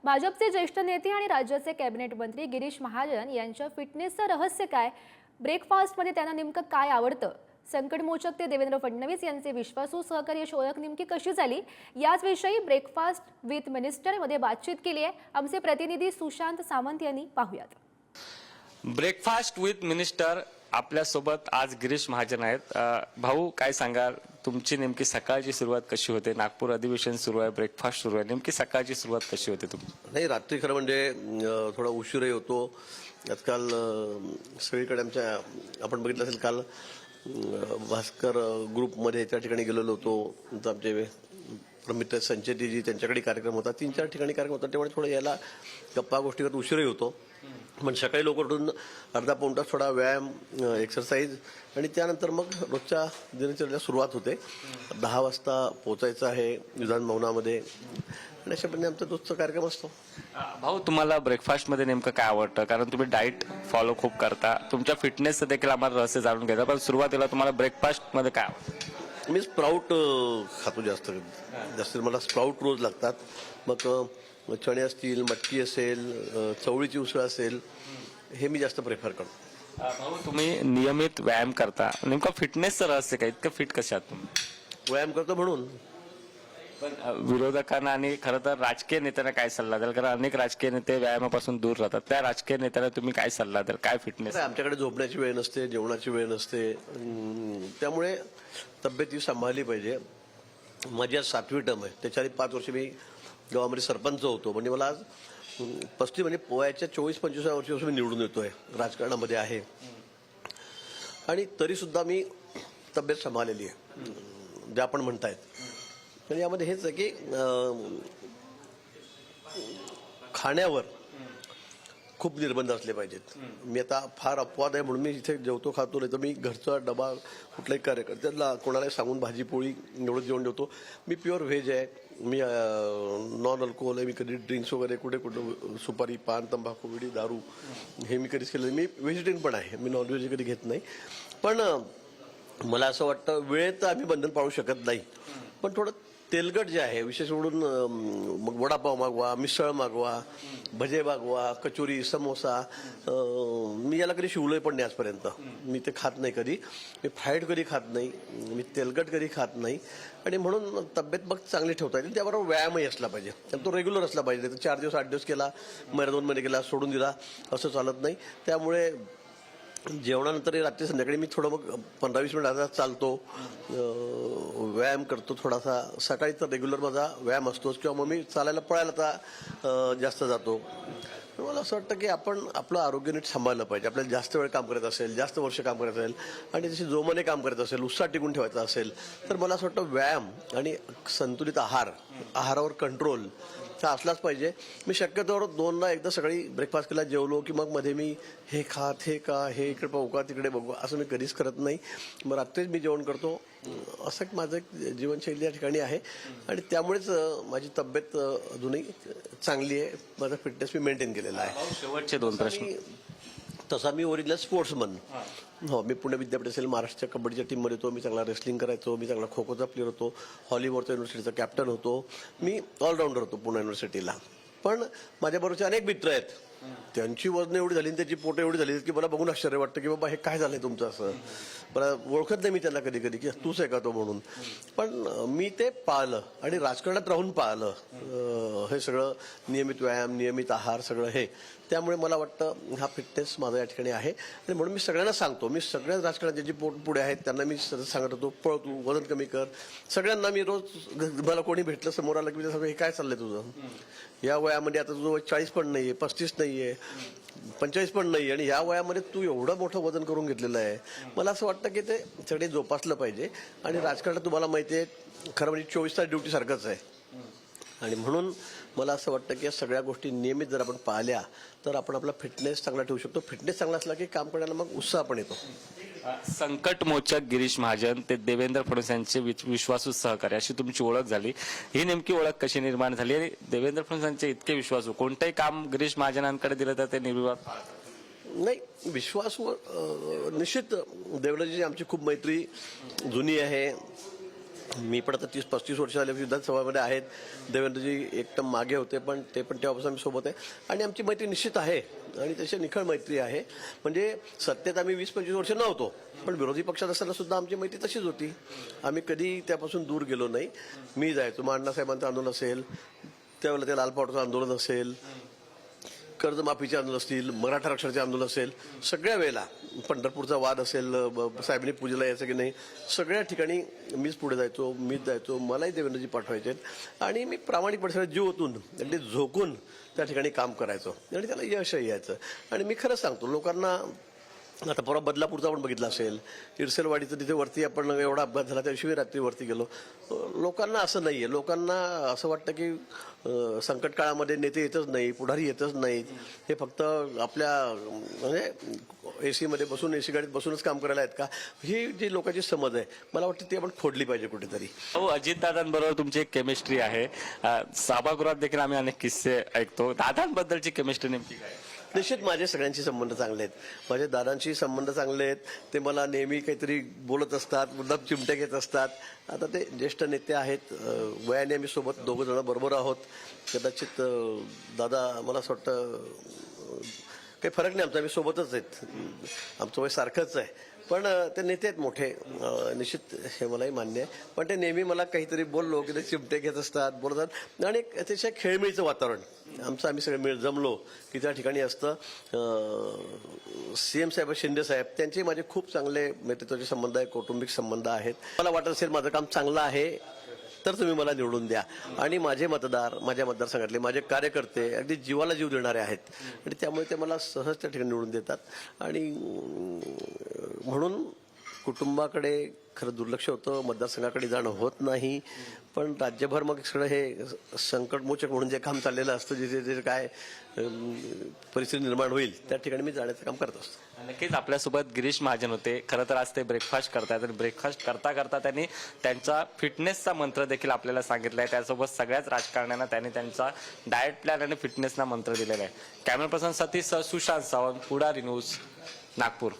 भाजपचे ज्येष्ठ नेते आणि राज्याचे कॅबिनेट मंत्री गिरीश महाजन यांच्या फिटनेसचं रहस्य काय? ब्रेकफास्टमध्ये त्यांना नेमकं काय आवडतं? संकटमोचक ते देवेंद्र फडणवीस यांचे विश्वासू सहकारी अशी ओळख नेमकी कशी झाली? याच विषयी ब्रेकफास्ट विथ मिनिस्टर मध्ये बातचीत केली आहे आमचे प्रतिनिधी सुशांत सामंत यांनी. पाहूयात. ब्रेकफास्ट विथ मिनिस्टर आपल्यासोबत आज गिरीश महाजन आहेत. भाऊ, काय सांगाल, तुमची नेमकी सकाळची सुरुवात कशी होते? नागपूर अधिवेशन सुरू आहे, ब्रेकफास्ट सुरू आहे, नेमकी सकाळची सुरुवात कशी होते तुमची? नाही, रात्री खरं म्हणजे थोडा उशीरही होतो. आजकाल सगळीकडे आमच्या आपण बघितलं असेल, काल भास्कर ग्रुपमध्ये त्या ठिकाणी गेलेलो होतो. आमचे मित्र संचेतीजी त्यांच्याकडे कार्यक्रम होता, 3-4 ठिकाणी कार्यक्रम होता. त्यामुळे थोडं यायला गप्पा गोष्टी करत उशीरही होतो. पण सकाळी लवकर उठून अर्धा पाऊण तास थोडा व्यायाम, एक्सरसाइज आणि त्यानंतर मग रोजच्या दिनचर्येला सुरुवात होते. 10 वाजता पोहोचायचं आहे विधान भवनामध्ये आणि अशा पद्धतीने आमचा रोजचा कार्यक्रम असतो. भाऊ, तुम्हाला ब्रेकफास्टमध्ये नेमकं काय आवडतं? कारण तुम्ही डाएट फॉलो खूप करता, तुमच्या फिटनेसचं देखील आम्हाला रहस्य जाणून घ्यायचं. पण सुरुवातीला तुम्हाला ब्रेकफास्टमध्ये काय आवडतं? मी स्प्राऊट खातो जास्त मला स्प्राऊट रोज लागतात. मग चणे असतील, मटकी असेल, चवळीची उसळ असेल, हे मी जास्त प्रेफर करतो. भाऊ, तुम्ही नियमित व्यायाम करता, नेमकं फिटनेसचं रहस्य काय? इतकं फिट कसे आहात तुम्ही? व्यायाम करतो म्हणून. पण विरोधकांना आणि खरं तर राजकीय नेत्यांना काय सल्ला द्याल? कारण अनेक राजकीय नेते व्यायामापासून दूर राहतात. त्या राजकीय नेत्यांना तुम्ही काय सल्ला द्याल? काय फिटनेस? आमच्याकडे झोपण्याची वेळ नसते, जेवणाची वेळ नसते, त्यामुळे तब्येत ही सांभाळली पाहिजे. माझी आज 7वी टर्म आहे. त्याच्या आधी 5 वर्ष मी गावामध्ये सरपंच होतो. म्हणजे मला आज 35 म्हणजे पोहायच्या 24-25 वर्षापासून मी निवडून येतोय, राजकारणामध्ये आहे. आणि तरी सुद्धा मी तब्येत सांभाळलेली आहे, जे आपण म्हणतायत. म्हणजे यामध्ये हेच आहे की खाण्यावर खूप निर्बंध असले पाहिजेत. मी आता फार अपवाद आहे म्हणून मी इथे जेवतो खातो, नाही तर मी घरचा डबा कुठल्याही कार्यकर्त्याला कोणाला सांगून भाजी पोळी एवढं जेवण जेवतो. मी प्युअर व्हेज आहे, मी नॉन अल्कोहोल आहे. मी कधी ड्रिंक्स वगैरे कुठे सुपारी, पान, तंबाखू, विडी, दारू हे मी कधीच केलं. मी व्हेजिटेरियन पण आहे, मी नॉनव्हेज कधी घेत नाही. पण मला असं वाटतं, वेळेत आम्ही बंधन पाळू शकत नाही, पण थोडं तेलकट जे आहे, विशेष करून मग वडापाव मागवा, मिसळ मागवा, भजे मागवा, कचोरी, समोसा, मी याला कधी शिवलोय पण नाही आजपर्यंत. मी ते खात नाही कधी. मी फ्राईड कधी खात नाही, मी तेलकट कधी खात नाही. आणि म्हणून तब्येत मग चांगली ठेवता येईल. त्याबरोबर व्यायामही असला पाहिजे, आणि तो रेग्युलर असला पाहिजे. तर 4 दिवस 8 दिवस केला, महिना 2 महिने केला, सोडून दिला, असं चालत नाही. त्यामुळे जेवणानंतर रात्री संध्याकाळी मी थोडं मग 15-20 मिनिट आता चालतो, व्यायाम करतो थोडासा. सकाळी तर रेग्युलर माझा व्यायाम असतोच, किंवा मग मी चालायला पळायला आता जास्त जातो. मला असं वाटतं की आपण आपलं आरोग्य नीट सांभाळलं पाहिजे. आपल्याला जास्त वेळ काम करायचं असेल, जास्त वर्ष काम करायचं असेल आणि जशी जोमाने काम करायचं असेल, उत्साह टिकून ठेवायचा असेल, तर मला असं वाटतं व्यायाम आणि संतुलित आहारावर कंट्रोल हा असलाच पाहिजे. मी शक्यतोवर 2ला एकदा सकाळी ब्रेकफास्ट केला, जेवलो की मग मध्ये मी हे खा, हे का, हे इकडे पाहू का, तिकडे बघू, असं मी कधीच करत नाही. मग रात्रीच मी जेवण करतो. असं एक माझं एक जीवनशैली या ठिकाणी आहे आणि त्यामुळेच माझी तब्येत अजूनही चांगली आहे. माझा फिटनेस मी मेंटेन केलेला आहे. शेवटचे 2 प्रश्न. तसा मी ओरिजिनल स्पोर्ट्समन. हो, मी पुणे विद्यापीठ असेल, महाराष्ट्राच्या कबड्डीच्या टीममध्ये होतो. मी चांगला रेसलिंग करायचो, मी चांगला खो खोचा प्लेअर होतो, हॉलीवॉरच्या युनिव्हर्सिटीचा कॅप्टन होतो, मी ऑलराऊंडर होतो पुणे युनिव्हर्सिटीला. पण माझ्याबरोबरचे अनेक मित्र आहेत, त्यांची वजन एवढी झाली, त्याची पोटं एवढी झाली की मला बघून आश्चर्य वाटतं की बाबा हे काय झालंय तुमचं. असं मला ओळखत नाही मी त्यांना कधी कधी की तूच आहे का तो म्हणून. पण मी ते पाळलं आणि राजकारणात राहून पाळलं हे सगळं, नियमित व्यायाम, नियमित आहार, सगळं हे. त्यामुळे मला वाटतं हा फिटनेस माझा या ठिकाणी आहे. आणि म्हणून मी सगळ्यांना सांगतो, मी सगळ्याच राजकारणात जे पोट पुढे आहेत त्यांना मी सांगत होतो, पळ तू, वजन कमी कर. सगळ्यांना मी रोज, मला कोणी भेटलं समोर आलं की हे काय चाललंय तुझं, या वयामध्ये आता तुझं 40 पण नाहीये, 35 नाहीये, 45 पण नाही, आणि या वयामध्ये तू एवढं मोठं वजन करून घेतलेलं आहे. मला असं वाटतं की ते सगळे जोपासलं पाहिजे. आणि राजकारणात तुम्हाला माहिती आहे, खरं म्हणजे 24 तास ड्युटी सारखंच आहे. आणि म्हणून मला असं वाटतं की या सगळ्या गोष्टी नियमित जर आपण पाळल्या तर आपण आपला फिटनेस चांगला ठेवू शकतो. फिटनेस चांगला असला की काम करायला मग उत्साह पण येतो. संकटमोचक गिरीश महाजन ते देवेंद्र फडणवीस यांचे विश्वासू सहकारी अशी तुमची ओळख झाली. ही नेमकी ओळख कशी निर्माण झाली? आणि देवेंद्र फडणवीस यांचे इतके विश्वासू, कोणतंही काम गिरीश महाजनांकडे दिलं तर ते निर्विवाद? नाही, विश्वास निश्चित देवेंद्रजी आमची खूप मैत्री जुनी आहे. मी पण आता 30-35 वर्ष झाले विधानसभामध्ये आहेत. देवेंद्रजी एकदम मागे होते, पण ते पण तेव्हापासून आम्ही सोबत आहे आणि आमची मैत्री निश्चित आहे आणि तशी निखळ मैत्री आहे. म्हणजे सत्तेत आम्ही 20-25 वर्ष नव्हतो, पण विरोधी पक्षात असताना सुद्धा आमची मैत्री तशीच होती. आम्ही कधी त्यापासून दूर गेलो नाही. मी जायचो, मग अण्णासाहेबांचं आंदोलन असेल, त्यावेळेला ते लाल पावसाचं आंदोलन असेल, कर्जमाफीचे आंदोलन असतील, मराठा आरक्षणाचे आंदोलन असेल, सगळ्या वेळेला पंढरपूरचा वाद असेल, साहेबांनी पूजेला यायचं की नाही, सगळ्या ठिकाणी मीच पुढे जायचो, मीच जायचो. मलाही देवेंद्रजी पाठवायचे आणि मी प्रामाणिकपणे सगळं जीव ओतून अगदी झोकून त्या ठिकाणी काम करायचो आणि त्याला यशही यायचं. आणि मी खरंच सांगतो लोकांना, आता परवा बदलापूरचा आपण बघितला असेल, इरसेलवाडीचं तिथे वरती आपण एवढा अपघात झाला त्या दिवशी रात्री वरती गेलो. लोकांना असं नाही आहे, लोकांना असं वाटतं की संकट काळामध्ये नेते येतच नाही, पुढारी येतच नाहीत, हे फक्त आपल्या म्हणजे एसी मध्ये बसून, एसी गाडीत बसूनच काम करायला आहेत का, ही जी लोकांची समज आहे मला वाटतं ती आपण फोडली पाहिजे कुठेतरी. हो, अजितदादांबरोबर तुमची एक केमिस्ट्री आहे. सभागृहात देखील आम्ही अनेक किस्से ऐकतो. दादांबद्दलची केमिस्ट्री नेमकी काय? निश्चित माझे सगळ्यांशी संबंध चांगले आहेत. माझे दादांशी संबंध चांगले आहेत. ते मला नेहमी काहीतरी बोलत असतात, मुद्दाम चिमट्या घेत असतात. आता ते ज्येष्ठ नेते आहेत, वयाने आम्ही सोबत दोघं जण बरोबर आहोत. कदाचित दादा मला असं वाटतं काही फरक नाही आमचा, आम्ही सोबतच आहेत, आमचं वय सारखंच आहे. पण ते नेते आहेत मोठे, निश्चित हे मलाही मान्य आहे. पण ते नेहमी मला काहीतरी बोललो की ते चिमटे घेत असतात, बोलतात आणि एक अतिशय खेळमेळीचं वातावरण आमचं, आम्ही सगळे जमलो की त्या ठिकाणी असतं. CM साहेब, शिंदे साहेब, त्यांचे माझे खूप चांगले मित्रत्वाचे संबंध आहेत, कौटुंबिक संबंध आहेत. मला वाटत असेल माझं काम चांगलं आहे तर तुम्ही मला निवडून द्या. आणि माझे मतदार, माझ्या मतदारसंघातले माझे कार्यकर्ते अगदी जीवाला जीव देणारे आहेत आणि त्यामुळे ते मला सहज त्या ठिकाणी निवडून देतात. आणि म्हणून कुटुंबाकडे खरं दुर्लक्ष होतं, मतदारसंघाकडे जाणं होत नाही. पण राज्यभर मग सगळं हे संकटमोचक म्हणून जे काम चाललेलं असतं, जिथे जे काय परिस्थिती निर्माण होईल त्या ठिकाणी मी जाण्याचं काम करत असतो. नक्कीच आपल्यासोबत गिरीश महाजन होते. खरं तर आज ते ब्रेकफास्ट करतात आणि ब्रेकफास्ट करता करता त्यांनी त्यांचा फिटनेसचा मंत्र देखील आपल्याला सांगितला आहे. त्यासोबत सगळ्याच राजकारण्यांना त्यांनी त्यांचा डाएट प्लॅन आणि फिटनेसचा मंत्र दिलेला आहे. कॅमेरा पर्सन सतीश सुशांत सावंत, पुढारी न्यूज, नागपूर.